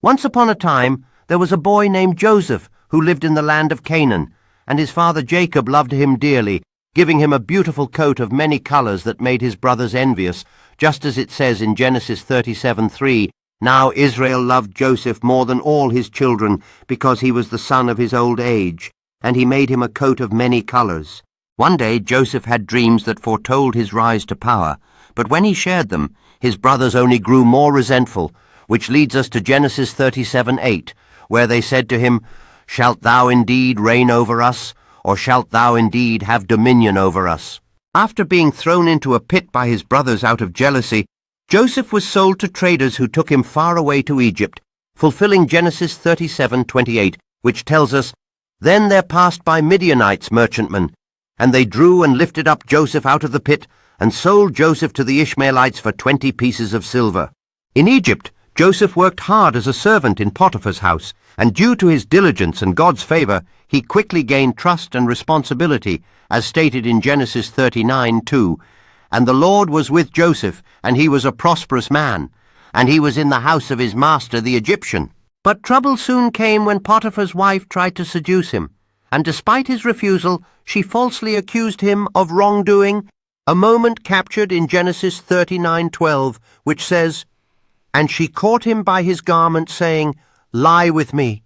Once upon a time, there was a boy named Joseph who lived in the land of Canaan, and his father Jacob loved him dearly, giving him a beautiful coat of many colors that made his brothers envious, just as it says in Genesis 37:3, "Now Israel loved Joseph more than all his children, because he was the son of his old age, and he made him a coat of many colors." One day Joseph had dreams that foretold his rise to power, but when he shared them, his brothers only grew more resentful, which leads us to Genesis 37:8, where they said to him, "Shalt thou indeed reign over us, or shalt thou indeed have dominion over us?" After being thrown into a pit by his brothers out of jealousy, Joseph was sold to traders who took him far away to Egypt, fulfilling Genesis 37:28, which tells us, "Then there passed by Midianites merchantmen, and they drew and lifted up Joseph out of the pit, and sold Joseph to the Ishmaelites for 20 pieces of silver." In Egypt, Joseph worked hard as a servant in Potiphar's house, and due to his diligence and God's favor, he quickly gained trust and responsibility, as stated in Genesis 39:2. "And the Lord was with Joseph, and he was a prosperous man, and he was in the house of his master the Egyptian." But trouble soon came when Potiphar's wife tried to seduce him, and despite his refusal, she falsely accused him of wrongdoing, a moment captured in Genesis 39:12, which says, "And she caught him by his garment, saying, 'Lie with me.'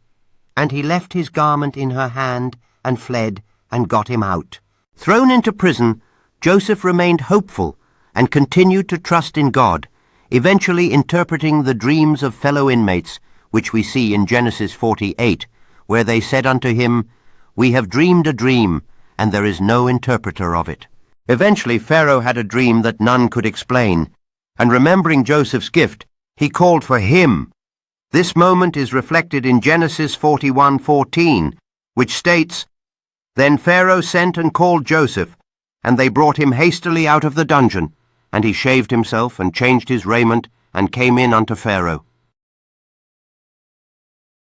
And he left his garment in her hand, and fled, and got him out." Thrown into prison, Joseph remained hopeful and continued to trust in God, eventually interpreting the dreams of fellow inmates, which we see in Genesis 48, where they said unto him, "We have dreamed a dream, and there is no interpreter of it." Eventually Pharaoh had a dream that none could explain, and remembering Joseph's gift, he called for him. This moment is reflected in Genesis 41:14, which states, "Then Pharaoh sent and called Joseph, and they brought him hastily out of the dungeon, and he shaved himself and changed his raiment, and came in unto Pharaoh.